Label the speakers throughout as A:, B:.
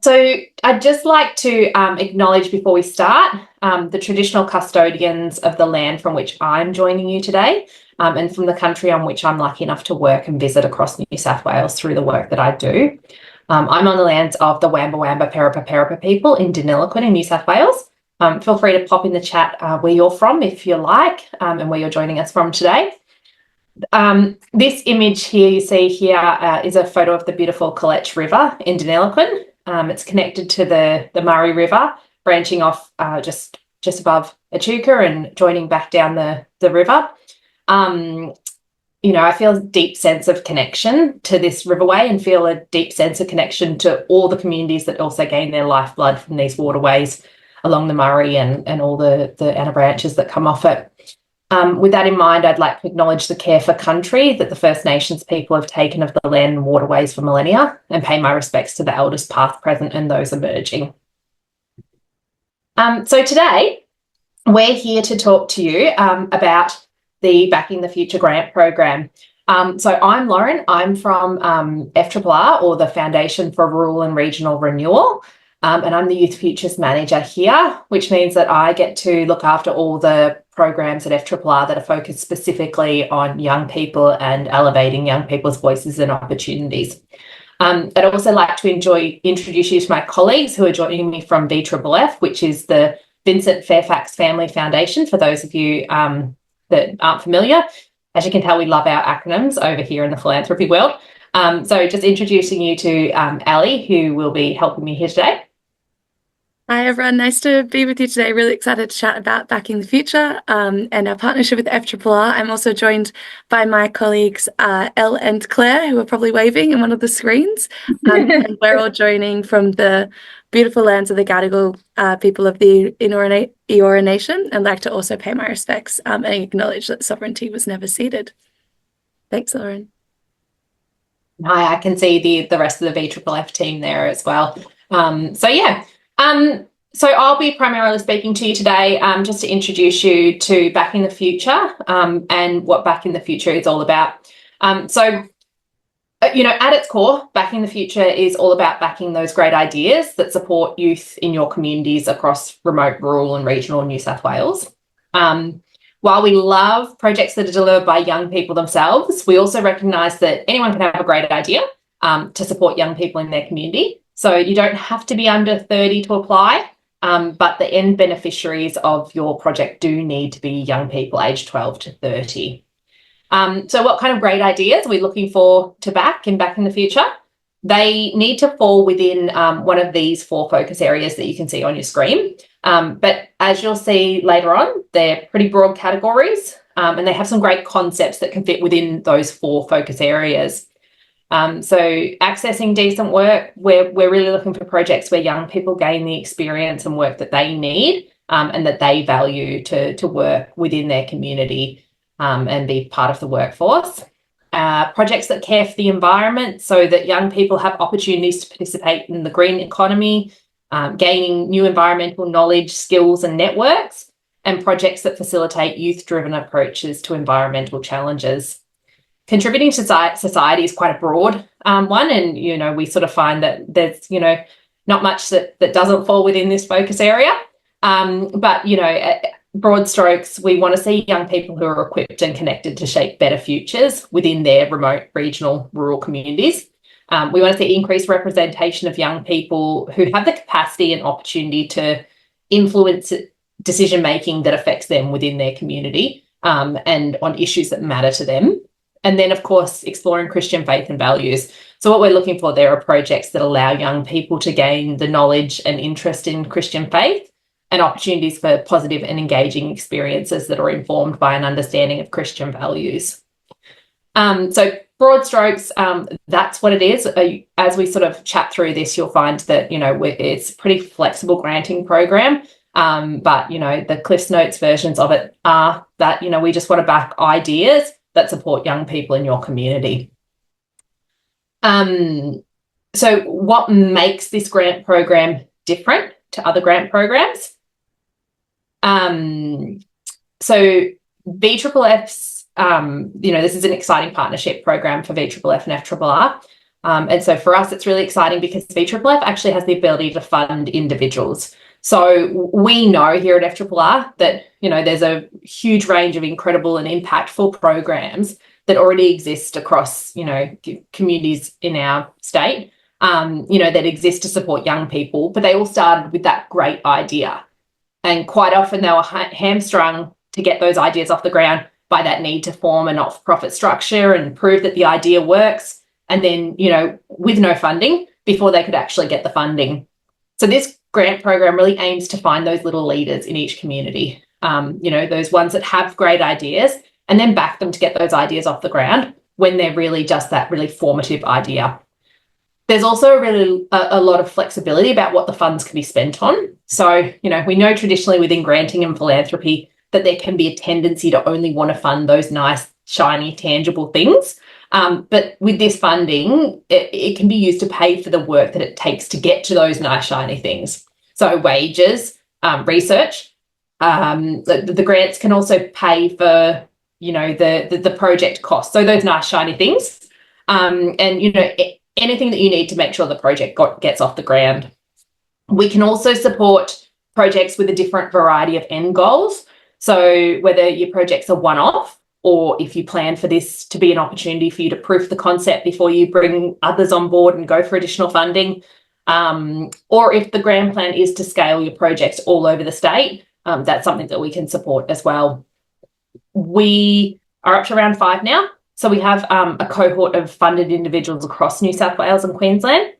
A: So I'd just like to acknowledge before we start the traditional custodians of the land from which I'm joining you today, and from the country on which I'm lucky enough to work and visit across New South Wales through the work that I do. I'm on the lands of the Wamba Wamba Perapa Perapa people in Deniliquin in New South Wales. Feel free to pop in the chat where you're from if you like, and where you're joining us from today. This image here you see here is a photo of the beautiful Colletch River in Deniliquin. It's connected to the Murray River, branching off just above Echuca and joining back down the river. I feel a deep sense of connection to this riverway and feel a deep sense of connection to all the communities that also gain their lifeblood from these waterways along the Murray and all the outer branches that come off it. With that in mind, I'd like to acknowledge the care for country that the First Nations people have taken of the land and waterways for millennia and pay my respects to the elders past, present and those emerging. So today, we're here to talk to you about the Backing the Future grant program. So I'm Lauren. I'm from FRRR, or the Foundation for Rural and Regional Renewal. And I'm the Youth Futures Manager here, which means that I get to look after all the programs at FRRR that are focused specifically on young people and elevating young people's voices and opportunities. I'd also like to introduce you to my colleagues who are joining me from VFFF, which is the Vincent Fairfax Family Foundation, for those of you that aren't familiar. As you can tell, we love our acronyms over here in the philanthropy world. So just introducing you to Ali, who will be helping me here today.
B: Hi everyone, nice to be with you today. Really excited to chat about Backing the Future and our partnership with FRRR. I'm also joined by my colleagues Elle and Claire, who are probably waving in one of the screens. And we're all joining from the beautiful lands of the Gadigal people of the Eora Nation, and like to also pay my respects and acknowledge that sovereignty was never ceded. Thanks, Lauren.
A: Hi, I can see the rest of the VFFF team there as well. So I'll be primarily speaking to you today just to introduce you to Backing the Future and what Backing the Future is all about. At its core, Backing the Future is all about backing those great ideas that support youth in your communities across remote, rural and regional New South Wales. While we love projects that are delivered by young people themselves, we also recognise that anyone can have a great idea to support young people in their community. So you don't have to be under 30 to apply, but the end beneficiaries of your project do need to be young people aged 12 to 30. So what kind of great ideas are we looking for to back in Backing the Future? They need to fall within one of these 4 focus areas that you can see on your screen. But as you'll see later on, they're pretty broad categories and they have some great concepts that can fit within those 4 focus areas. So accessing decent work, we're really looking for projects where young people gain the experience and work that they need and that they value to work within their community and be part of the workforce. Projects that care for the environment so that young people have opportunities to participate in the green economy, gaining new environmental knowledge, skills and networks, and projects that facilitate youth-driven approaches to environmental challenges. Contributing to society is quite a broad one, and we sort of find that there's not much that doesn't fall within this focus area. But broad strokes, we want to see young people who are equipped and connected to shape better futures within their remote, regional, rural communities. We want to see increased representation of young people who have the capacity and opportunity to influence decision making that affects them within their community and on issues that matter to them. And then, of course, exploring Christian faith and values. So what we're looking for there are projects that allow young people to gain the knowledge and interest in Christian faith and opportunities for positive and engaging experiences that are informed by an understanding of Christian values. So broad strokes, that's what it is. As we sort of chat through this, you'll find that, it's a pretty flexible granting program. But, the Cliff's Notes versions of it are that, we just want to back ideas that support young people in your community. So what makes this grant program different to other grant programs? So VFFF's, this is an exciting partnership program for VFFF and FRRR. And so for us, it's really exciting because VFFF actually has the ability to fund individuals. So we know here at FRRR that, there's a huge range of incredible and impactful programs that already exist across, communities in our state, that exist to support young people, but they all started with that great idea. And quite often they were hamstrung to get those ideas off the ground by that need to form a not-for-profit structure and prove that the idea works. And then, with no funding before they could actually get the funding. So this grant program really aims to find those little leaders in each community, those ones that have great ideas, and then back them to get those ideas off the ground when they're really just that really formative idea. There's also a lot of flexibility about what the funds can be spent on. So, we know traditionally within granting and philanthropy that there can be a tendency to only want to fund those nice, shiny, tangible things. But with this funding, it can be used to pay for the work that it takes to get to those nice, shiny things. So wages, research, the grants can also pay for, the project costs. So those nice, shiny things, and, anything that you need to make sure the project gets off the ground. We can also support projects with a different variety of end goals. So whether your project's a one-off, or if you plan for this to be an opportunity for you to proof the concept before you bring others on board and go for additional funding, or if the grand plan is to scale your projects all over the state, that's something that we can support as well. We are up to round 5 now. So we have a cohort of funded individuals across New South Wales and Queensland.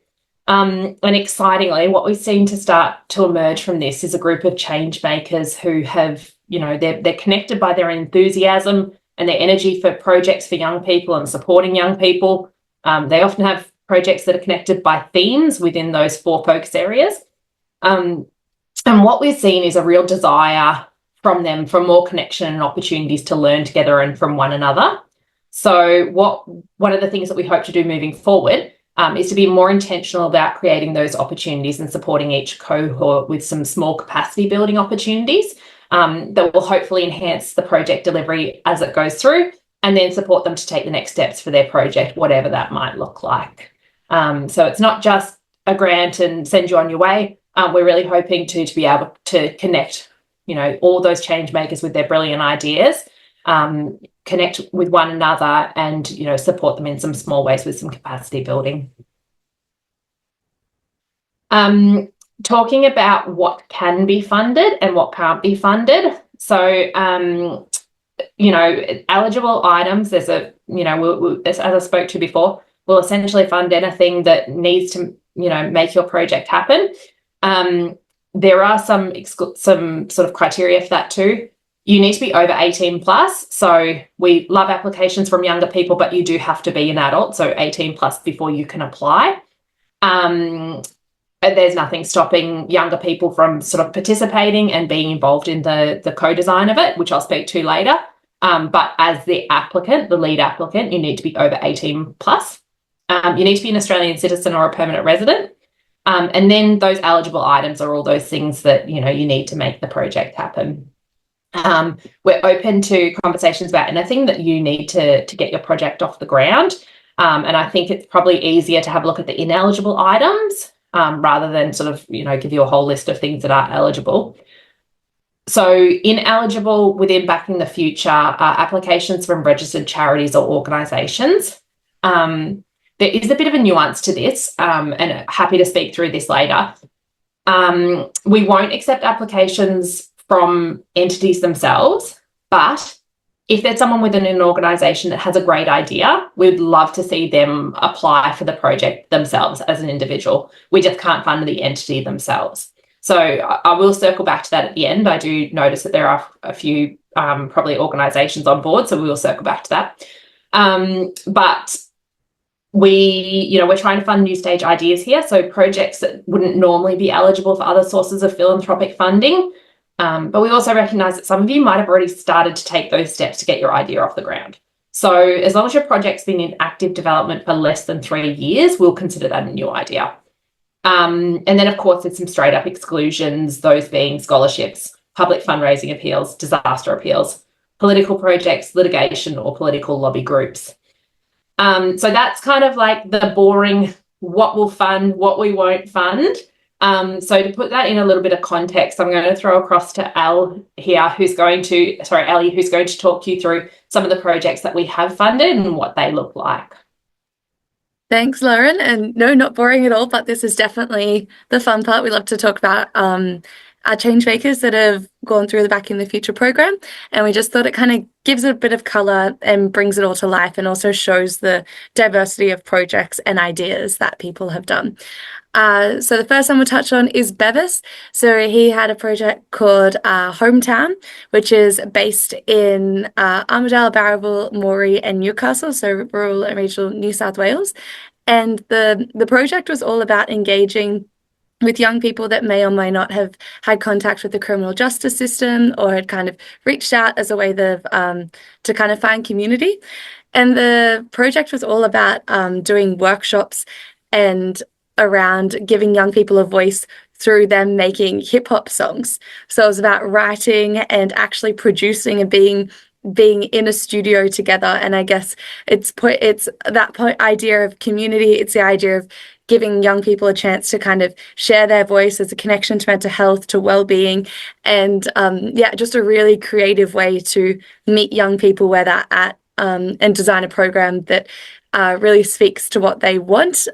A: And excitingly, what we've seen to start to emerge from this is a group of change makers who have, they're connected by their enthusiasm and their energy for projects for young people and supporting young people. They often have projects that are connected by themes within those 4 focus areas. And what we've seen is a real desire from them for more connection and opportunities to learn together and from one another. So one of the things that we hope to do moving forward is to be more intentional about creating those opportunities and supporting each cohort with some small capacity building opportunities that will hopefully enhance the project delivery as it goes through, and then support them to take the next steps for their project, whatever that might look like. So it's not just a grant and send you on your way. We're really hoping to be able to connect, all those change makers with their brilliant ideas, connect with one another, and support them in some small ways with some capacity building. Talking about what can be funded and what can't be funded. So eligible items, there's as I spoke to before, we'll essentially fund anything that needs to make your project happen. There are some sort of criteria for that too. You need to be over 18 plus. So we love applications from younger people, but you do have to be an adult, so 18 plus before you can apply. There's nothing stopping younger people from sort of participating and being involved in the co-design of it, which I'll speak to later. But as the applicant, the lead applicant, you need to be over 18 plus. You need to be an Australian citizen or a permanent resident. And then those eligible items are all those things that, you need to make the project happen. We're open to conversations about anything that you need to get your project off the ground. And I think it's probably easier to have a look at the ineligible items rather than sort of, give you a whole list of things that are eligible. So ineligible within Backing the Future are applications from registered charities or organisations. There is a bit of a nuance to this, and happy to speak through this later. We won't accept applications from entities themselves, but if there's someone within an organisation that has a great idea, we'd love to see them apply for the project themselves as an individual. We just can't fund the entity themselves. So I will circle back to that at the end. I do notice that there are a few probably organisations on board, so we will circle back to that. But we're trying to fund new stage ideas here, so projects that wouldn't normally be eligible for other sources of philanthropic funding. But we also recognise that some of you might have already started to take those steps to get your idea off the ground. So as long as your project's been in active development for less than 3 years, we'll consider that a new idea. And then, of course, there's some straight up exclusions, those being scholarships, public fundraising appeals, disaster appeals, political projects, litigation, or political lobby groups. So that's kind of like the boring, what we'll fund, what we won't fund. So to put that in a little bit of context, I'm going to throw across to Ellie, who's going to talk you through some of the projects that we have funded and what they look like.
B: Thanks, Lauren. And no, not boring at all, but this is definitely the fun part. We love to talk about our change makers that have gone through the Back in the Future program. And we just thought it kind of gives it a bit of colour and brings it all to life, and also shows the diversity of projects and ideas that people have done. So the first one we'll touch on is Bevis. So he had a project called Hometown, which is based in Armidale, Barraville, Moree and Newcastle, so rural and regional New South Wales. And the project was all about engaging with young people that may or may not have had contact with the criminal justice system, or had kind of reached out as a way to kind of find community. And the project was all about doing workshops and around giving young people a voice through them making hip hop songs. So it was about writing and actually producing and being in a studio together. And I guess it's that idea of community. It's the idea of giving young people a chance to kind of share their voice as a connection to mental health, to well-being, and just a really creative way to meet young people where they're at, and design a program that really speaks to what they want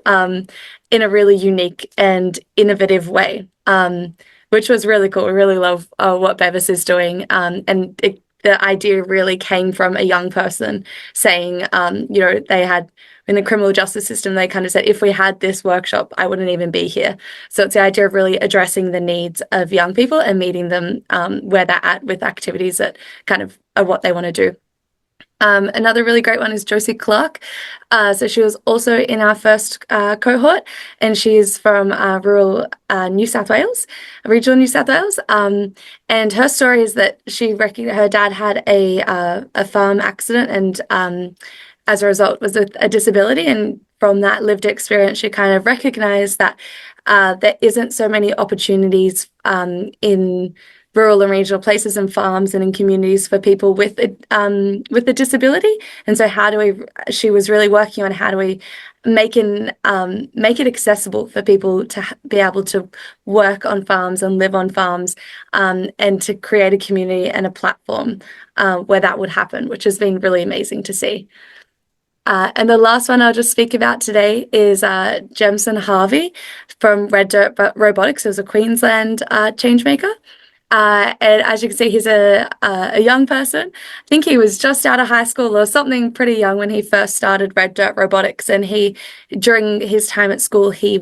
B: in a really unique and innovative way, which was really cool. We really love what Bevis is doing, and the idea really came from a young person saying, they had, in the criminal justice system, they kind of said, if we had this workshop, I wouldn't even be here. So it's the idea of really addressing the needs of young people and meeting them where they're at with activities that kind of are what they want to do. Another really great one is Josie Clark. So she was also in our first cohort, and she's from rural New South Wales, regional New South Wales. And her story is that her dad had a farm accident, and as a result was a disability. And from that lived experience, she kind of recognized that there isn't so many opportunities in rural and regional places and farms and in communities for people with a disability. And so she was really working on how do we make it accessible for people to be able to work on farms and live on farms, and to create a community and a platform where that would happen, which has been really amazing to see. And the last one I'll just speak about today is Jemison Harvey from Red Dirt Robotics. He was a Queensland changemaker. And as you can see, he's a young person. I think he was just out of high school or something pretty young when he first started Red Dirt Robotics. And during his time at school, he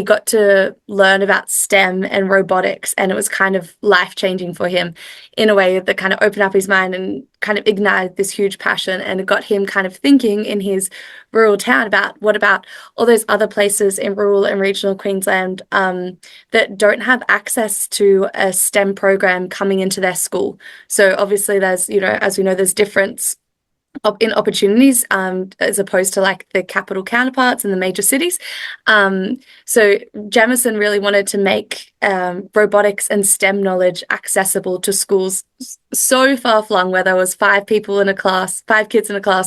B: got to learn about STEM and robotics, and it was kind of life-changing for him in a way that kind of opened up his mind and kind of ignited this huge passion, and it got him kind of thinking in his rural town about what about all those other places in rural and regional Queensland that don't have access to a STEM program coming into their school. So obviously there's, as we know, there's difference in opportunities as opposed to like the capital counterparts in the major cities. So Jamison really wanted to make robotics and STEM knowledge accessible to schools so far-flung, where there was 5 kids in a class,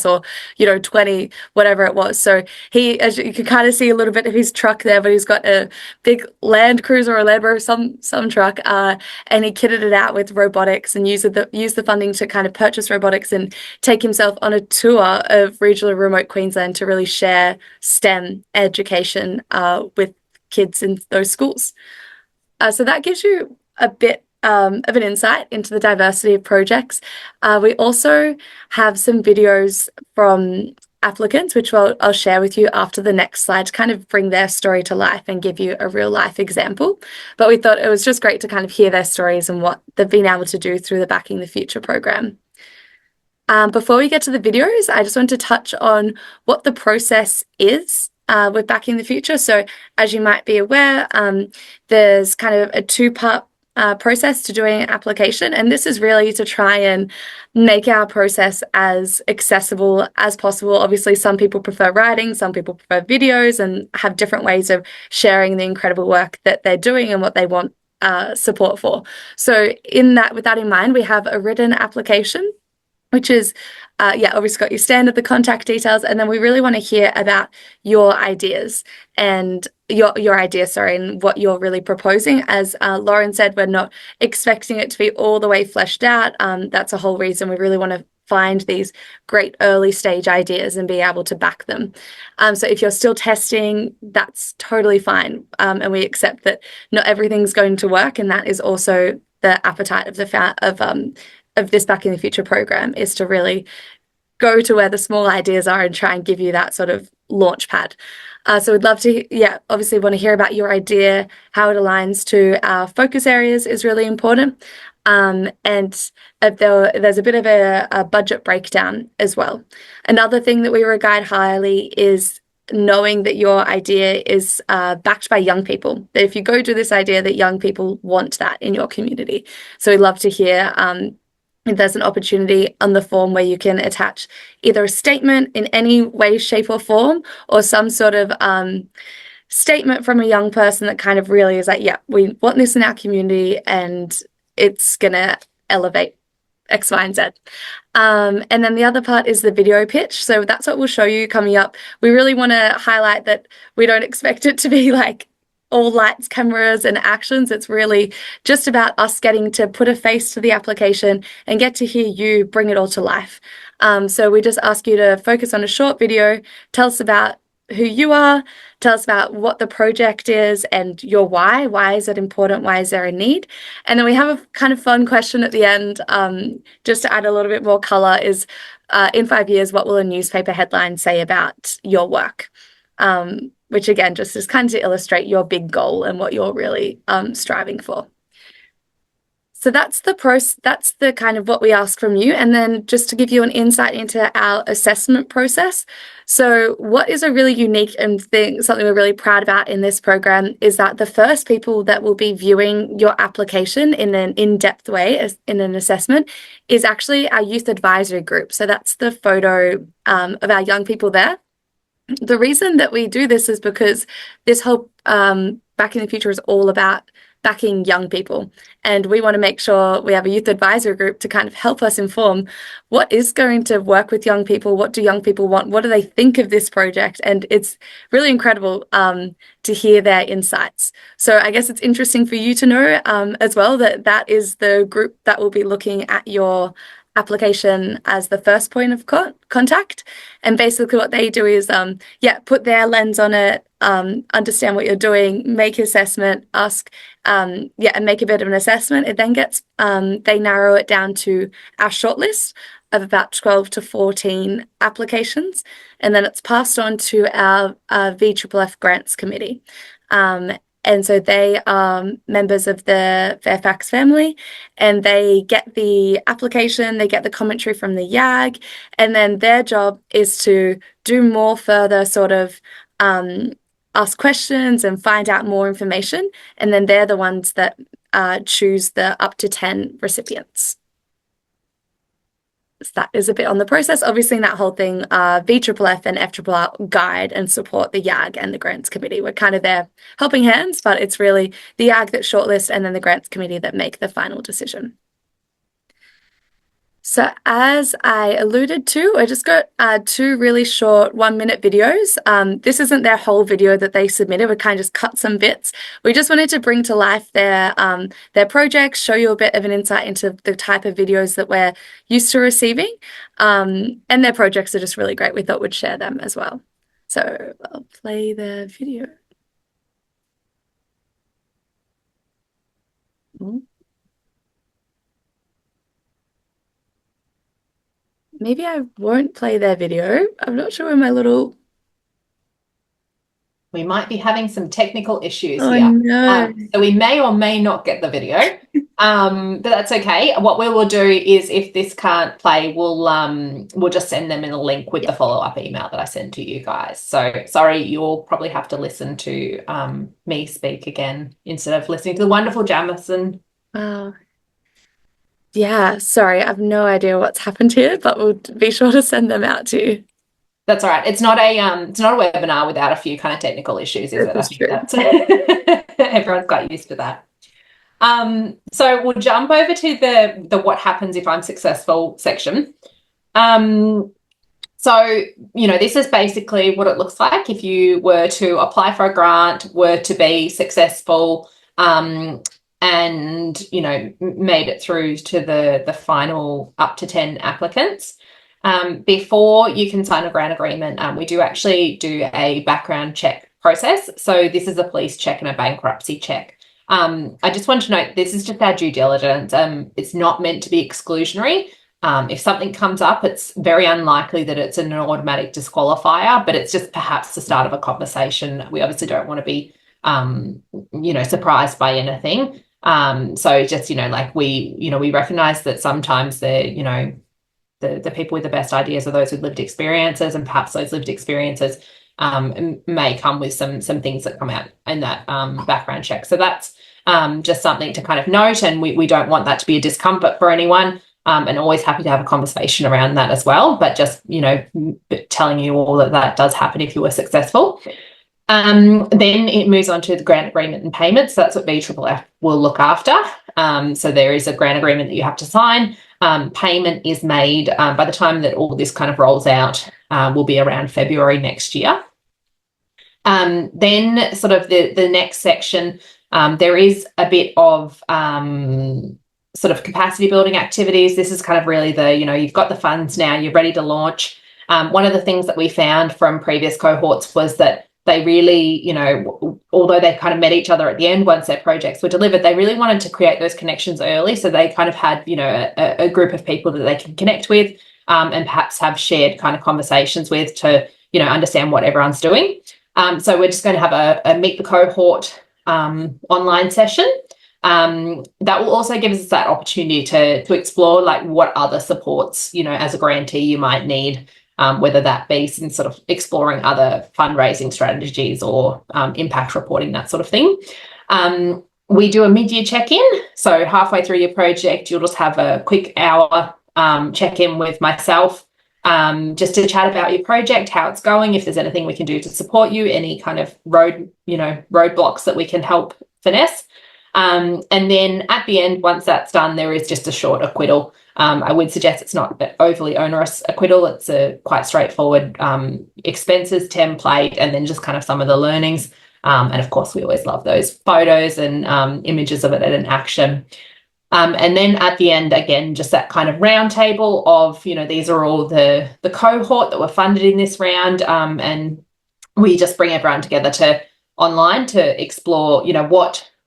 B: or 20, whatever it was. So he, as you can kind of see a little bit of his truck there, but he's got a big Land Cruiser or Land Rover, some truck, and he kitted it out with robotics and used the funding to kind of purchase robotics and take himself on a tour of regional and remote Queensland to really share STEM education with kids in those schools. So that gives you a bit of an insight into the diversity of projects. We also have some videos from applicants, which I'll share with you after the next slide, to kind of bring their story to life and give you a real life example. But we thought it was just great to kind of hear their stories and what they've been able to do through the Backing the Future program. Before we get to the videos, I just want to touch on what the process is with Backing the Future. So as you might be aware, there's kind of a 2-part process to doing an application, and this is really to try and make our process as accessible as possible. Obviously, some people prefer writing, some people prefer videos, and have different ways of sharing the incredible work that they're doing and what they want support for. So with that in mind, we have a written application which is, obviously got your standard, the contact details, and then we really want to hear about your ideas and your idea, and what you're really proposing. As Lauren said, we're not expecting it to be all the way fleshed out. That's a whole reason we really want to find these great early stage ideas and be able to back them. So if you're still testing, that's totally fine. And we accept that not everything's going to work, and that is also the appetite of this Back in the Future program, is to really go to where the small ideas are and try and give you that sort of launch pad. So we'd love to, obviously want to hear about your idea, how it aligns to our focus areas is really important. And there's a bit of a budget breakdown as well. Another thing that we regard highly is knowing that your idea is backed by young people. That if you go to this idea, that young people want that in your community. So we'd love to hear if there's an opportunity on the form where you can attach either a statement in any way, shape, or form, or some sort of statement from a young person that kind of really is like, yeah, we want this in our community and it's going to elevate X, Y, and Z. And then the other part is the video pitch. So that's what we'll show you coming up. We really want to highlight that we don't expect it to be like all lights, cameras, and actions. It's really just about us getting to put a face to the application and get to hear you bring it all to life. So we just ask you to focus on a short video, tell us about who you are, tell us about what the project is and your why. Why is it important? Why is there a need? And then we have a kind of fun question at the end, just to add a little bit more color, is in 5 years, what will a newspaper headline say about your work? Which again, just is kind of to illustrate your big goal and what you're really striving for. So that's the kind of what we ask from you. And then just to give you an insight into our assessment process. So what is a really unique something we're really proud about in this program is that the first people that will be viewing your application in an in-depth way in an assessment is actually our youth advisory group. So that's the photo of our young people there. The reason that we do this is because this whole Back in the Future is all about backing young people. And we want to make sure we have a youth advisory group to kind of help us inform what is going to work with young people, what do young people want, what do they think of this project? And it's really incredible to hear their insights. So I guess it's interesting for you to know as well that that is the group that will be looking at your application as the first point of contact. And basically what they do is put their lens on it, understand what you're doing, make assessment, ask and make a bit of an assessment. It then gets they narrow it down to our shortlist of about 12 to 14 applications, and then it's passed on to our VFFF grants committee. And so they are members of the Fairfax family, and they get the application, they get the commentary from the YAG, and then their job is to do more further sort of ask questions and find out more information. And then they're the ones that choose the up to 10 recipients. So that is a bit on the process. Obviously, in that whole thing, VFFF and FRRR guide and support the YAG and the grants committee. We're kind of there helping hands, but it's really the YAG that shortlist and then the grants committee that make the final decision. So as I alluded to, I just got 2 really short 1-minute videos. This isn't their whole video that they submitted. We kind of just cut some bits. We just wanted to bring to life their projects, show you a bit of an insight into the type of videos that we're used to receiving. And their projects are just really great. We thought we'd share them as well. So I'll play the video. Maybe I won't play their video. I'm not sure where my little...
A: We might be having some technical issues
B: Oh,
A: here.
B: no.
A: So we may or may not get the video, but that's okay. What we will do is if this can't play, we'll just send them in a link with the follow-up email that I send to you guys. So sorry, you'll probably have to listen to me speak again instead of listening to the wonderful Jamison.
B: Wow. Yeah, sorry, I have no idea what's happened here, but we'll be sure to send them out to you.
A: That's all right. It's not a webinar without a few kind of technical issues, is it?
B: That's true.
A: Everyone's got used to that. So we'll jump over to the what happens if I'm successful section. So, this is basically what it looks like if you were to apply for a grant, were to be successful, and, made it through to the final up to 10 applicants. Before you can sign a grant agreement, we do actually do a background check process. So this is a police check and a bankruptcy check. I just want to note, this is just our due diligence. It's not meant to be exclusionary. If something comes up, it's very unlikely that it's an automatic disqualifier, but it's just perhaps the start of a conversation. We obviously don't want to be, surprised by anything. So just, we recognize that sometimes the people with the best ideas are those with lived experiences, and perhaps those lived experiences may come with some things that come out in that background check. So that's just something to kind of note, and we don't want that to be a discomfort for anyone. And always happy to have a conversation around that as well. But just, telling you all that does happen if you were successful. Then it moves on to the grant agreement and payments. So that's what VFFF will look after. So there is a grant agreement that you have to sign. Payment is made by the time that all this kind of rolls out, will be around February next year. Then sort of the next section, there is a bit of sort of capacity building activities. This is kind of really you've got the funds now, you're ready to launch. One of the things that we found from previous cohorts was that they really, although they kind of met each other at the end once their projects were delivered, they really wanted to create those connections early. So they kind of had, a group of people that they can connect with, and perhaps have shared kind of conversations with to, understand what everyone's doing. So we're just going to have a meet the cohort online session. That will also give us that opportunity to explore like what other supports, as a grantee you might need, whether that be some sort of exploring other fundraising strategies or impact reporting, that sort of thing. We do a mid-year check-in. So halfway through your project, you'll just have a quick hour check-in with myself, just to chat about your project, how it's going, if there's anything we can do to support you, any kind of roadblocks that we can help finesse. And then at the end, once that's done, there is just a short acquittal. I would suggest it's not an overly onerous acquittal. It's a quite straightforward expenses template, and then just kind of some of the learnings. And of course, we always love those photos and images of it in action. And then at the end, again, just that kind of round table of, these are all the cohort that were funded in this round. And we just bring everyone together online to explore,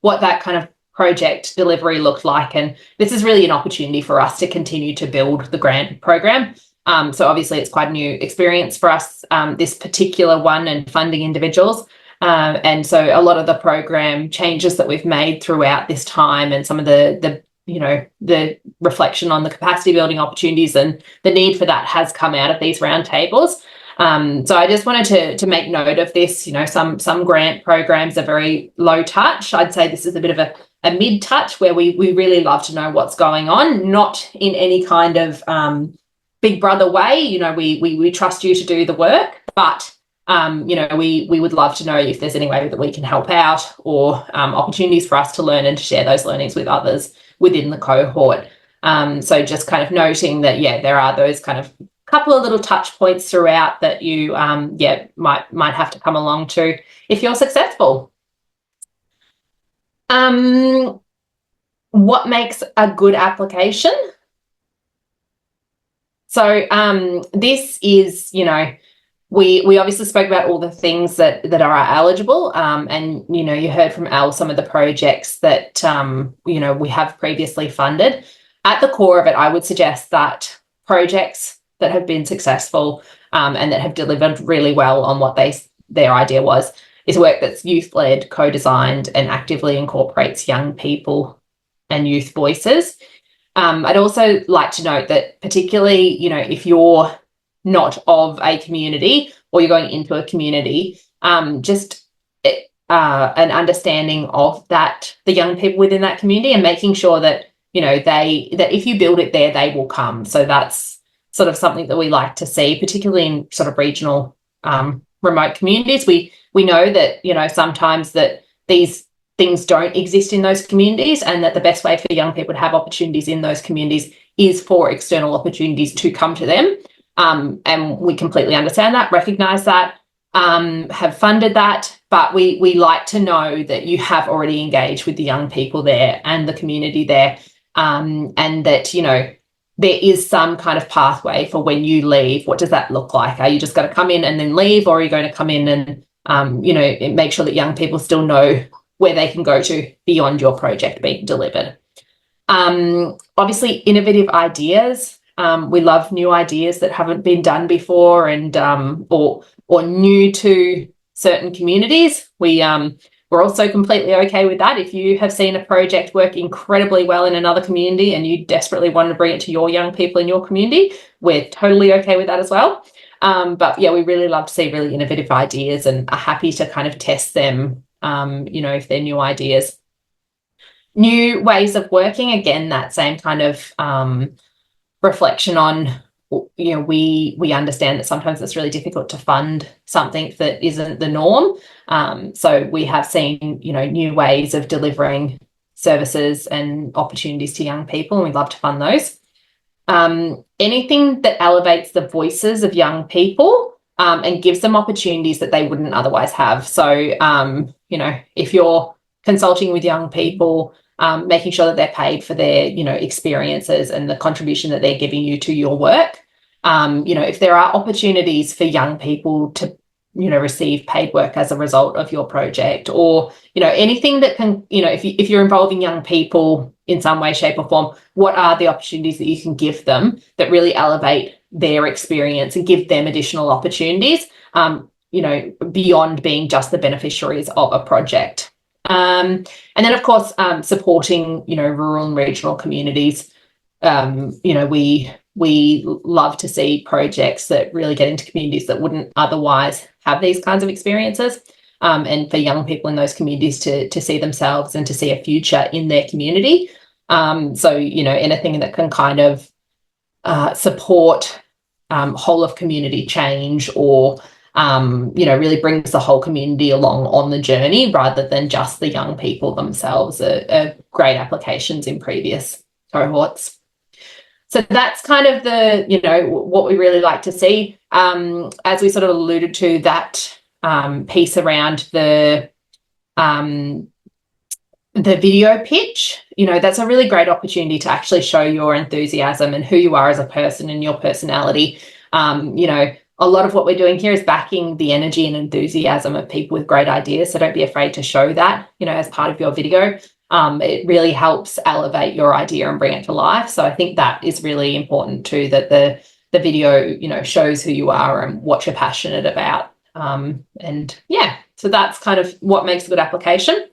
A: what that kind of project delivery looked like. And this is really an opportunity for us to continue to build the grant program. So obviously it's quite a new experience for us, this particular one, and funding individuals. And so a lot of the program changes that we've made throughout this time, and some of the reflection on the capacity building opportunities and the need for that has come out of these roundtables. So I just wanted to make note of this. Some grant programs are very low touch. I'd say this is a bit of a mid touch, where we really love to know what's going on, not in any kind of big brother way. We trust you to do the work, but we would love to know if there's any way that we can help out, or opportunities for us to learn and to share those learnings with others within the cohort. So just kind of noting that, there are those kind of couple of little touch points throughout that you might have to come along to if you're successful. What makes a good application? So this is, we obviously spoke about all the things that are eligible, and you heard from Elle some of the projects that we have previously funded. At the core of it, I would suggest that projects that have been successful and that have delivered really well on what their idea was is work that's youth-led, co-designed, and actively incorporates young people and youth voices. I'd also like to note that particularly, if you're not of a community or you're going into a community, just an understanding of that, the young people within that community, and making sure that, that if you build it there, they will come. So that's sort of something that we like to see, particularly in sort of regional remote communities. We know that, sometimes that these things don't exist in those communities, and that the best way for young people to have opportunities in those communities is for external opportunities to come to them. And we completely understand that, recognise that, have funded that, but we like to know that you have already engaged with the young people there and the community there, and that, you know, there is some kind of pathway for when you leave. What does that look like? Are you just going to come in and then leave, or are you going to come in and, you know, make sure that young people still know where they can go to beyond your project being delivered? Obviously, innovative ideas. We love new ideas that haven't been done before, and or new to certain communities. We're also completely okay with that. If you have seen a project work incredibly well in another community and you desperately want to bring it to your young people in your community, we're totally okay with that as well. But yeah, we really love to see really innovative ideas and are happy to kind of test them, you know, if they're new ideas. New ways of working, again, that same kind of reflection on, you know, we understand that sometimes it's really difficult to fund something that isn't the norm. So we have seen, you know, new ways of delivering services and opportunities to young people, and we'd love to fund those. Anything that elevates the voices of young people and gives them opportunities that they wouldn't otherwise have. So, you know, if you're consulting with young people, making sure that they're paid for their, you know, experiences and the contribution that they're giving you to your work. You know, if there are opportunities for young people to, you know, receive paid work as a result of your project, or, you know, anything that can, you know, if you're involving young people in some way, shape or form, what are the opportunities that you can give them that really elevate their experience and give them additional opportunities, you know, beyond being just the beneficiaries of a project. And then, of course, supporting, you know, rural and regional communities. You know, we love to see projects that really get into communities that wouldn't otherwise have these kinds of experiences, and for young people in those communities to see themselves and to see a future in their community. So, you know, anything that can kind of support whole of community change, or you know, really brings the whole community along on the journey rather than just the young people themselves, are great applications in previous cohorts. So that's kind of the, you know, what we really like to see. As we sort of alluded to, that piece around the video pitch, you know, that's a really great opportunity to actually show your enthusiasm and who you are as a person and your personality. You know, a lot of what we're doing here is backing the energy and enthusiasm of people with great ideas. So don't be afraid to show that, you know, as part of your video. It really helps elevate your idea and bring it to life. So I think that is really important too, that the video, you know, shows who you are and what you're passionate about. And yeah, so that's kind of what makes a good application.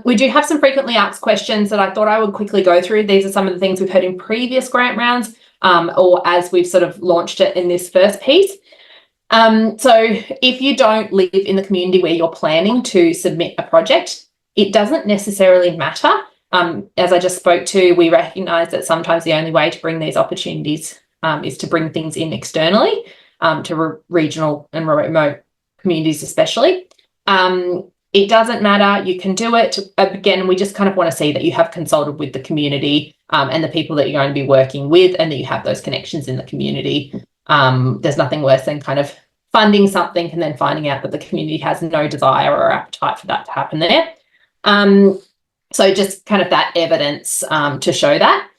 A: We do have some frequently asked questions that I thought I would quickly go through. These are some of the things we've heard in previous grant rounds, or as we've sort of launched it in this first piece. So if you don't live in the community where you're planning to submit a project, it doesn't necessarily matter. As I just spoke to, we recognise that sometimes the only way to bring these opportunities is to bring things in externally, to regional and remote communities especially. It doesn't matter, you can do it. Again, we just kind of want to see that you have consulted with the community and the people that you're going to be working with, and that you have those connections in the community. There's nothing worse than kind of funding something and then finding out that the community has no desire or appetite for that to happen there. So just kind of that evidence to show that.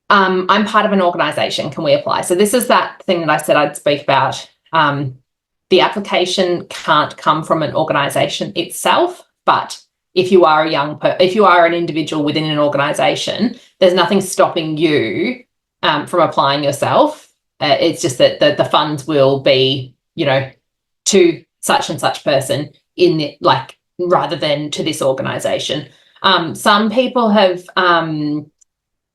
A: I'm part of an organisation, can we apply? So this is that thing that I said I'd speak about. The application can't come from an organisation itself, but if you are if you are an individual within an organisation, there's nothing stopping you from applying yourself. It's just that the funds will be, you know, to such and such person in the, like, rather than to this organisation. Some people have,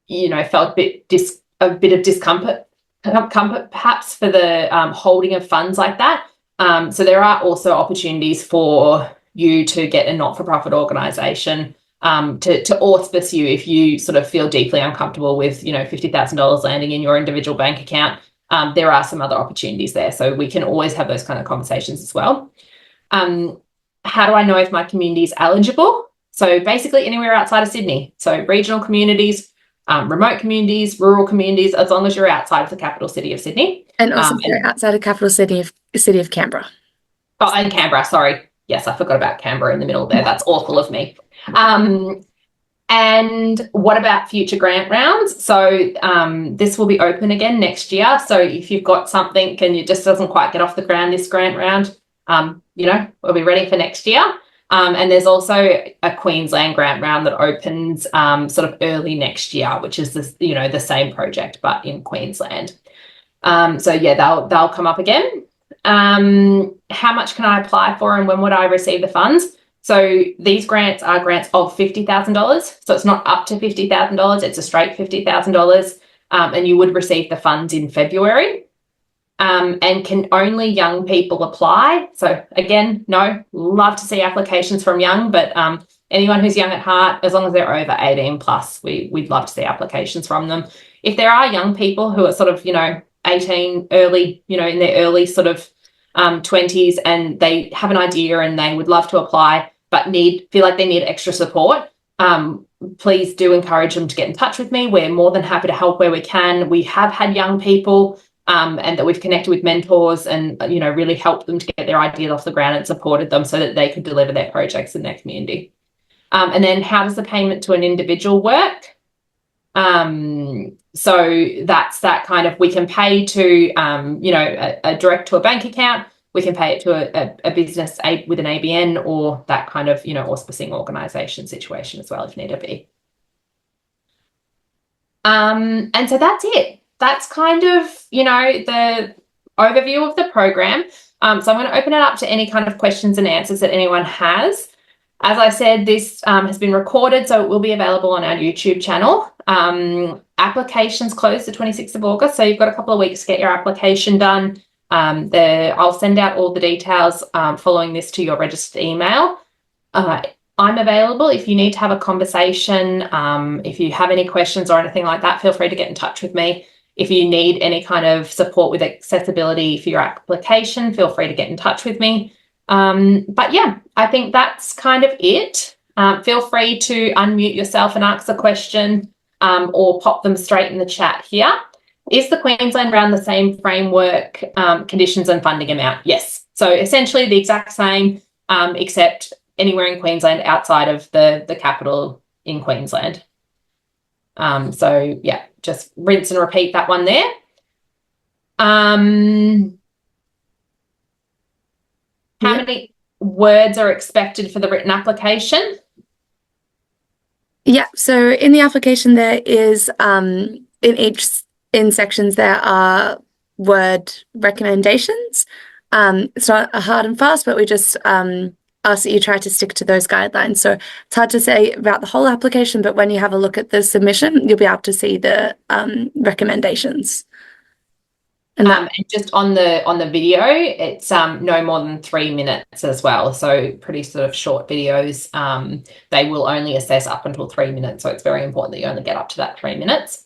A: you know, felt a bit of discomfort perhaps for the holding of funds like that. So there are also opportunities for you to get a not-for-profit organisation to auspice you if you sort of feel deeply uncomfortable with, you know, $50,000 landing in your individual bank account. There are some other opportunities there, so we can always have those kind of conversations as well. How do I know if my community is eligible? So basically anywhere outside of Sydney. So regional communities, remote communities, rural communities, as long as you're outside of the capital city of Sydney.
B: And also outside of capital city of Canberra.
A: Oh, and Canberra, sorry. Yes, I forgot about Canberra in the middle there. That's awful of me. And what about future grant rounds? So this will be open again next year. So if you've got something and it just doesn't quite get off the ground this grant round, we'll be ready for next year. And there's also a Queensland grant round that opens sort of early next year, which is the same project but in Queensland. So yeah, they'll come up again. How much can I apply for and when would I receive the funds? So these grants are grants of $50,000. So it's not up to $50,000. It's a straight $50,000. And you would receive the funds in February. And can only young people apply? So again, no, love to see applications from young, but anyone who's young at heart, as long as they're over 18 plus, we'd love to see applications from them. If there are young people who are sort of, 18, early, in their early sort of 20s and they have an idea and they would love to apply but feel like they need extra support, please do encourage them to get in touch with me. We're more than happy to help where we can. We have had young people and that we've connected with mentors and, really helped them to get their ideas off the ground and supported them so that they could deliver their projects in their community. And then how does the payment to an individual work? So that's that kind of, we can pay to, a direct to a bank account. We can pay it to a business with an ABN or that kind of, auspicing organisation situation as well if need be. And so that's it. That's kind of, the overview of the program. So I'm going to open it up to any kind of questions and answers that anyone has. As I said, this has been recorded, so it will be available on our YouTube channel. Applications close the 26th of August, so you've got a couple of weeks to get your application done. I'll send out all the details following this to your registered email. I'm available if you need to have a conversation. If you have any questions or anything like that, feel free to get in touch with me. If you need any kind of support with accessibility for your application, feel free to get in touch with me. But yeah, I think that's kind of it. Feel free to unmute yourself and ask a question or pop them straight in the chat here. Is the Queensland round the same framework, conditions and funding amount? Yes. So essentially the exact same, except anywhere in Queensland outside of the capital in Queensland. So yeah, just rinse and repeat that one there. How many words are expected for the written application?
B: Yeah, so in the application there is, in sections there are word recommendations. It's not a hard and fast, but we just ask that you try to stick to those guidelines. So it's hard to say about the whole application, but when you have a look at the submission, you'll be able to see the recommendations. And
A: just on the video, it's no more than 3 minutes as well. So pretty sort of short videos. They will only assess up until 3 minutes. So it's very important that you only get up to that 3 minutes.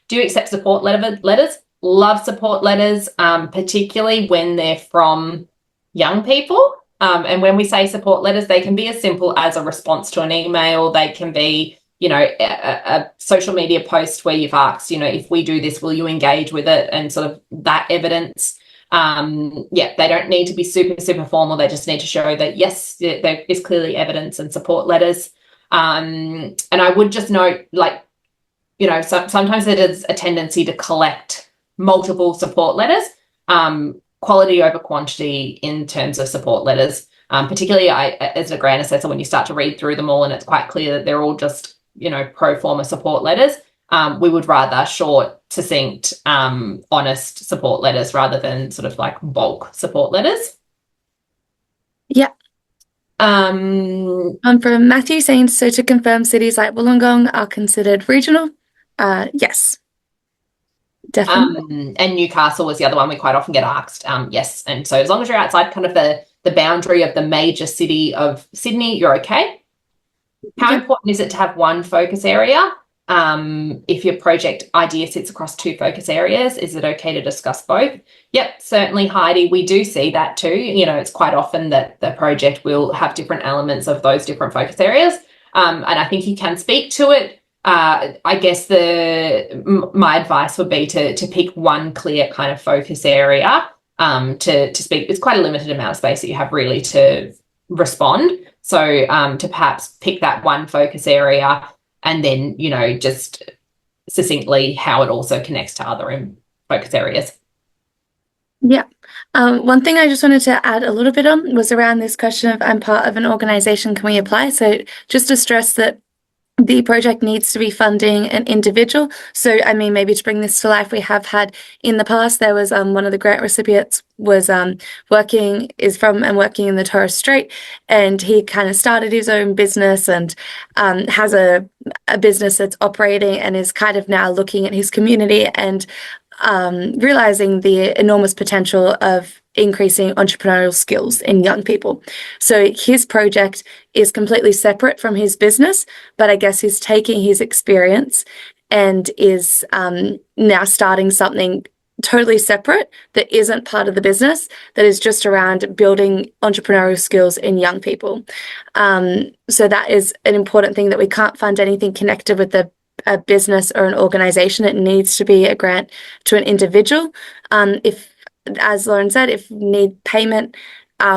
A: Do you accept support letters? Love support letters, particularly when they're from young people. And when we say support letters, they can be as simple as a response to an email. They can be, a social media post where you've asked, if we do this, will you engage with it? And sort of that evidence. They don't need to be super, super formal. They just need to show that, yes, there is clearly evidence and support letters. And I would just note, sometimes there is a tendency to collect multiple support letters, quality over quantity in terms of support letters. Particularly as a grant assessor, when you start to read through them all and it's quite clear that they're all just, pro forma support letters, we would rather short, succinct, honest support letters rather than sort of like bulk support letters.
B: Yeah. From Matthew saying, so to confirm, cities like Wollongong are considered regional? Yes. Definitely.
A: And Newcastle was the other one we quite often get asked. Yes. And so as long as you're outside kind of the boundary of the major city of Sydney, you're okay. How important is it to have one focus area? If your project idea sits across 2 focus areas, is it okay to discuss both? Yep, certainly, Heidi. We do see that too. It's quite often that the project will have different elements of those different focus areas. And I think you can speak to it. I guess my advice would be to pick one clear kind of focus area to speak. It's quite a limited amount of space that you have really to respond. So to perhaps pick that one focus area and then, just succinctly how it also connects to other focus areas.
B: Yeah. One thing I just wanted to add a little bit on was around this question of I'm part of an organisation, can we apply? So just to stress that the project needs to be funding an individual. So, I mean, maybe to bring this to life, we have had in the past, there was one of the grant recipients was working in the Torres Strait, and he kind of started his own business and has a business that's operating and is kind of now looking at his community and realizing the enormous potential of increasing entrepreneurial skills in young people. So his project is completely separate from his business, but I guess he's taking his experience and is now starting something totally separate that isn't part of the business, that is just around building entrepreneurial skills in young people. So that is an important thing, that we can't fund anything connected with a business or an organization. It needs to be a grant to an individual. If, as Lauren said, if you need payment,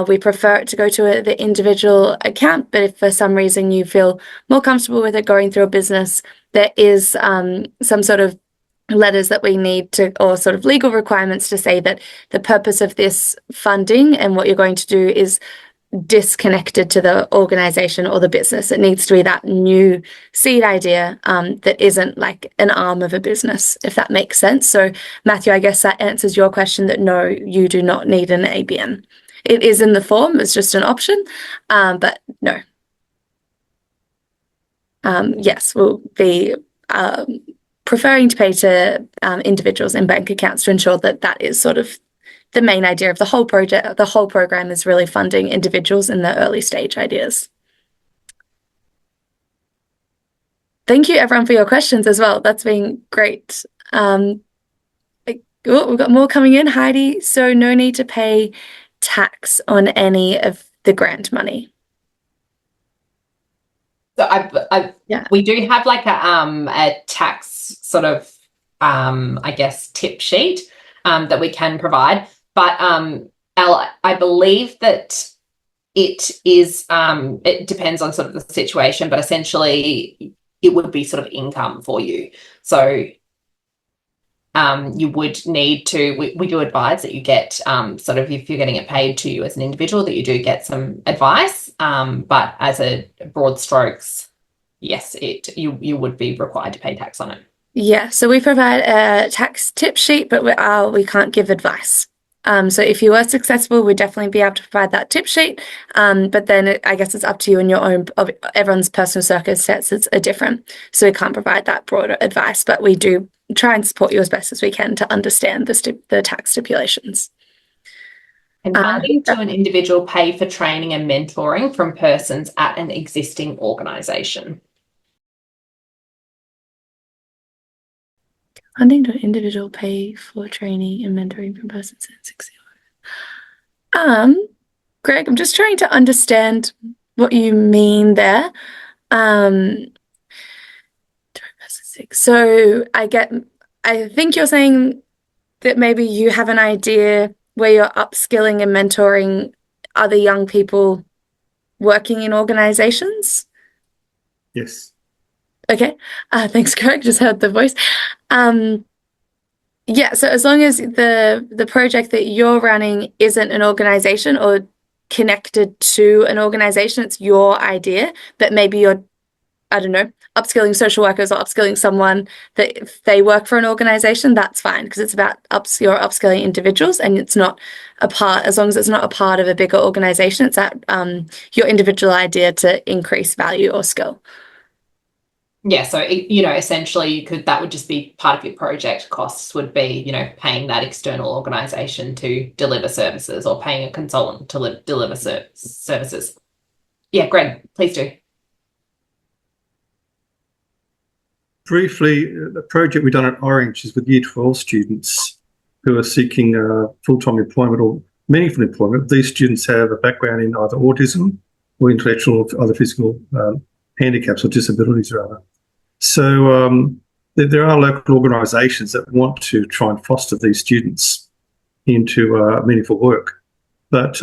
B: we prefer it to go to the individual account. But if for some reason you feel more comfortable with it going through a business, there is some sort of letters that we need to, or sort of legal requirements to say that the purpose of this funding and what you're going to do is disconnected to the organization or the business. It needs to be that new seed idea that isn't like an arm of a business, if that makes sense. So Matthew, I guess that answers your question, that no, you do not need an ABN. It is in the form, it's just an option, but no. Yes, we'll be preferring to pay to individuals in bank accounts to ensure that that is sort of the main idea of the whole project. The whole program is really funding individuals in the early stage ideas. Thank you everyone for your questions as well. That's been great. We've got more coming in, Heidi. So no need to pay tax on any of the grant money.
A: So we do have like a tax sort of, I guess, tip sheet that we can provide. But I believe that it is, it depends on sort of the situation, but essentially it would be sort of income for you. So you would need to, we do advise that you get sort of, if you're getting it paid to you as an individual, that you do get some advice. But as a broad strokes, yes, you would be required to pay tax on it. Yeah,
B: so we provide a tax tip sheet, but we can't give advice. So if you are successful, we'd definitely be able to provide that tip sheet. But then I guess it's up to you and your own, everyone's personal circumstances are different. So we can't provide that broader advice, but we do try and support you as best as we can to understand the tax stipulations.
A: Can funding to an individual pay for training and mentoring from persons at an existing organisation?
B: Funding to an individual pay for training and mentoring from persons at 60. Greg, I'm just trying to understand what you mean there. So I think you're saying that maybe you have an idea where you're upskilling and mentoring other young people working in organizations?
C: Yes.
B: Okay. Thanks, Greg. Just heard the voice. Yeah, so as long as the project that you're running isn't an organization or connected to an organization, it's your idea, but maybe you're, I don't know, upskilling social workers or upskilling someone that if they work for an organization, that's fine, because it's about you're upskilling individuals, and it's not as long as it's not a part of a bigger organization, it's at your individual idea to increase value or skill.
A: Yeah, so essentially that would just be part of your project costs, would be paying that external organisation to deliver services, or paying a consultant to deliver services. Yeah, Greg, please do.
C: Briefly, the project we've done at Orange is with Year 12 students who are seeking full-time employment or meaningful employment. These students have a background in either autism or intellectual or other physical handicaps or disabilities rather. So there are local organisations that want to try and foster these students into meaningful work. But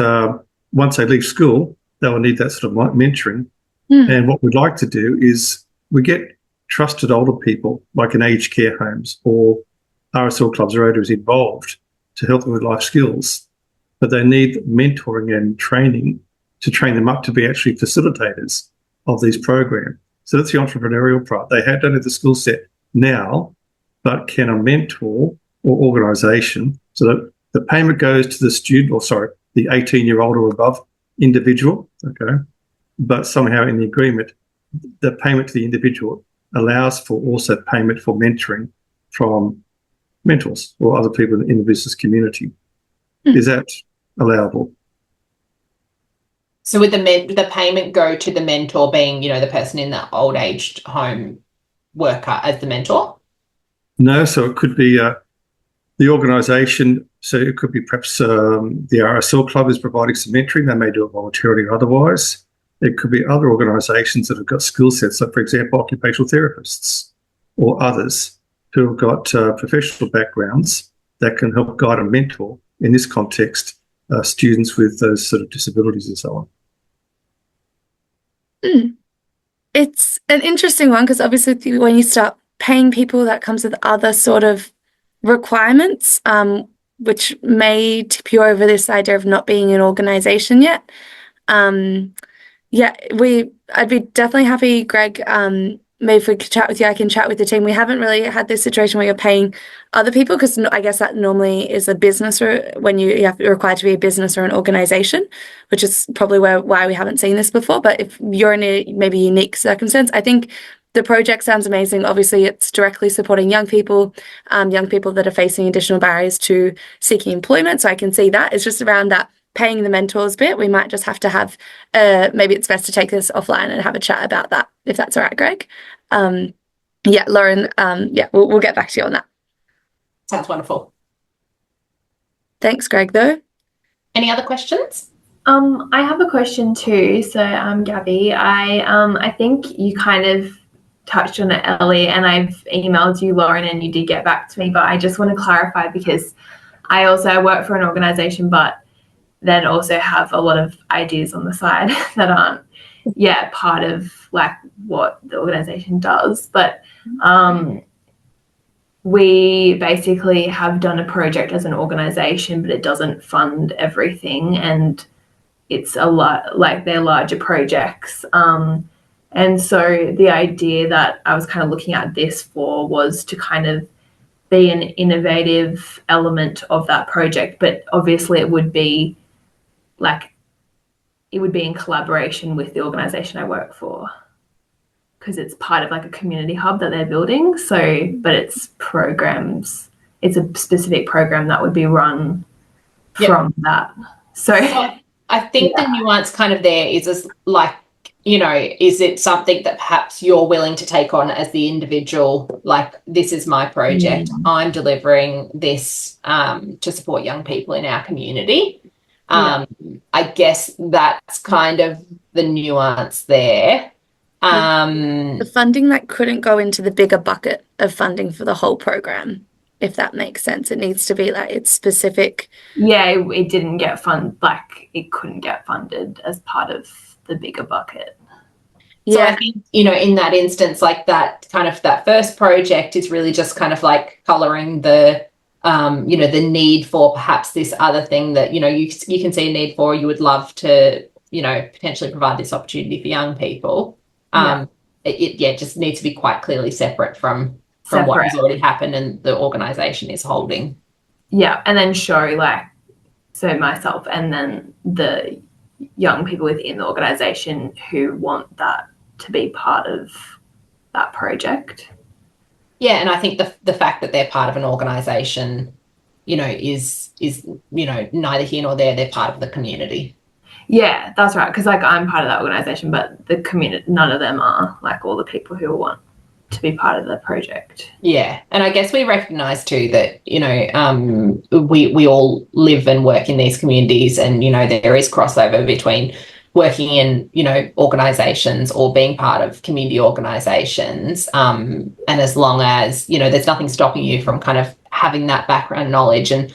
C: once they leave school, they will need that sort of mentoring. And what we'd like to do is we get trusted older people, like in aged care homes or RSL clubs or Rotaries involved to help them with life skills. But they need mentoring and training to train them up to be actually facilitators of these programs. So that's the entrepreneurial part. They don't have the skill set now, but can a mentor or organisation, so that the payment goes to the student, or sorry, the 18-year-old or above individual, okay, but somehow in the agreement, the payment to the individual allows for also payment for mentoring from mentors or other people in the business community. Is that allowable?
A: So would the payment go to the mentor being, the person in the old aged home worker as the mentor?
C: No, so it could be the organisation. So it could be perhaps the RSL club is providing some mentoring. They may do it voluntarily or otherwise. It could be other organisations that have got skill sets, like, for example, occupational therapists or others who have got professional backgrounds that can help guide and mentor, in this context, students with those sort of disabilities and so on.
B: It's an interesting one because obviously when you start paying people, that comes with other sort of requirements, which may tip you over this idea of not being an organisation yet. I'd be definitely happy, Greg, maybe if we could chat with you, I can chat with the team. We haven't really had this situation where you're paying other people, because I guess that normally is a business, or when you're required to be a business or an organisation, which is probably why we haven't seen this before. But if you're in a maybe unique circumstance, I think the project sounds amazing. Obviously, it's directly supporting young people that are facing additional barriers to seeking employment. So I can see that. It's just around that paying the mentors bit. We might just have to have, maybe it's best to take this offline and have a chat about that, if that's all right, Greg. Lauren, we'll get back to you on that.
A: Sounds wonderful.
B: Thanks, Greg, though.
A: Any other questions?
D: I have a question too. So, Gabby, I think you kind of touched on it, Ellie, and I've emailed you, Lauren, and you did get back to me, but I just want to clarify, because I work for an organisation, but then also have a lot of ideas on the side that aren't yet part of like what the organisation does. But we basically have done a project as an organisation, but it doesn't fund everything, and it's a lot, like they're larger projects. And so the idea that I was kind of looking at this for was to kind of be an innovative element of that project, but obviously it would be in collaboration with the organisation I work for, because it's part of like a community hub that they're building. So, but it's programs, it's a specific program that would be run from that. So
A: I think the nuance kind of there is like, is it something that perhaps you're willing to take on as the individual? Like, this is my project. I'm delivering this to support young people in our community. I guess that's kind of the nuance there.
B: The funding that couldn't go into the bigger bucket of funding for the whole program, if that makes sense. It needs to be like, it's specific.
D: Yeah, it didn't get funded, like it couldn't get funded as part of the bigger bucket.
A: So I think, in that instance, like that kind of that first project is really just kind of like colouring the the need for perhaps this other thing that, you can see a need for, you would love to, potentially provide this opportunity for young people. It just needs to be quite clearly separate from what has already happened and the organisation is holding. Yeah, and then show so myself and then the young people within the organisation who want that to be part of that project. Yeah, and I think the fact that they're part of an organisation, is neither here nor there. They're part of the community. Yeah, that's right. Because I'm part of that organisation, but the community, none of them are, all the people who want to be part of the project. Yeah, and I guess we recognise too that we all live and work in these communities, and there is crossover between working in, you know, organisations or being part of community organisations, and as long as, you know, there's nothing stopping you from kind of having that background knowledge and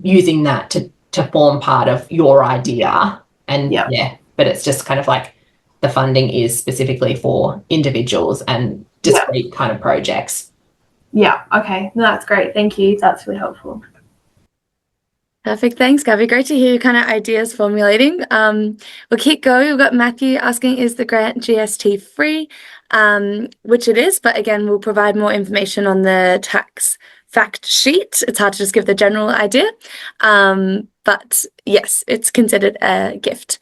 A: using that to form part of your idea. And but it's just kind of like the funding is specifically for individuals and discrete kind of projects.
D: Yeah. Okay. No, that's great. Thank you. That's really helpful.
B: Perfect. Thanks, Gabby. Great to hear your kind of ideas formulating. We'll keep going. We've got Matthew asking, is the grant GST free? Which it is, but again, we'll provide more information on the tax fact sheet. It's hard to just give the general idea. But yes, it's considered a gift.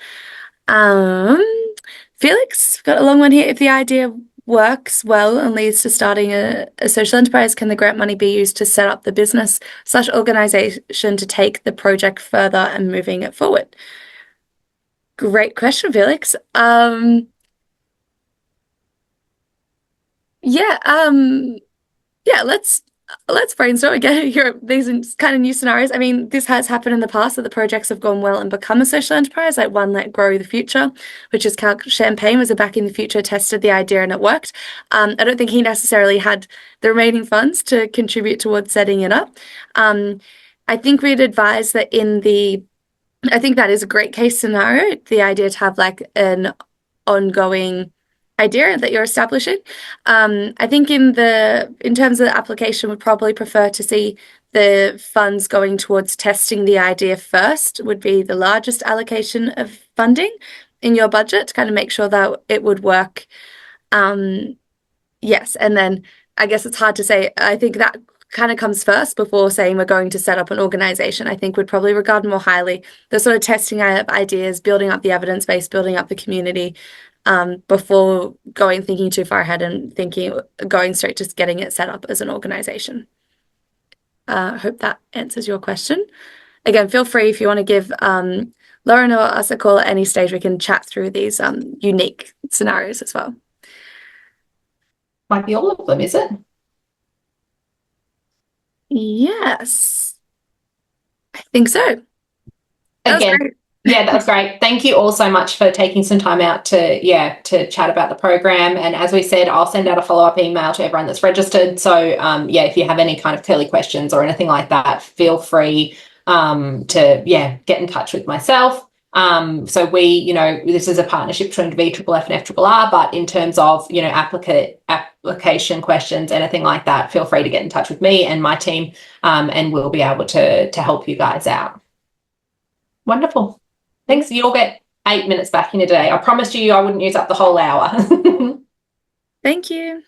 B: Felix, got a long one here. If the idea works well and leads to starting a social enterprise, can the grant money be used to set up the business/organization to take the project further and moving it forward? Great question, Felix. Let's brainstorm again. These kind of new scenarios. I mean, this has happened in the past that the projects have gone well and become a social enterprise, like One Let Grow the Future, which is Champagne was a Back in the Future, tested the idea and it worked. I don't think he necessarily had the remaining funds to contribute towards setting it up. I think we'd advise that I think that is a great case scenario, the idea to have like an ongoing idea that you're establishing. I think in terms of the application, would probably prefer to see the funds going towards testing the idea first, would be the largest allocation of funding in your budget to kind of make sure that it would work. Yes, and then I guess it's hard to say. I think that kind of comes first before saying we're going to set up an organization. I think would probably regard more highly the sort of testing up ideas, building up the evidence base, building up the community, before thinking too far ahead and going straight to getting it set up as an organization. I hope that answers your question. Again, feel free if you want to give Lauren or us a call at any stage, we can chat through these unique scenarios as well.
A: Might be all of them, is it?
B: Yes, I think so.
A: Again, yeah, that's great. Thank you all so much for taking some time out to chat about the program. And as we said, I'll send out a follow-up email to everyone that's registered. So if you have any kind of curly questions or anything like that, feel free to get in touch with myself. So we, this is a partnership between VFFF and FRRR, but in terms of, application questions, anything like that, feel free to get in touch with me and my team, and we'll be able to help you guys out. Wonderful. Thanks. You'll get 8 minutes back in a day. I promised you I wouldn't use up the whole hour.
B: Thank you.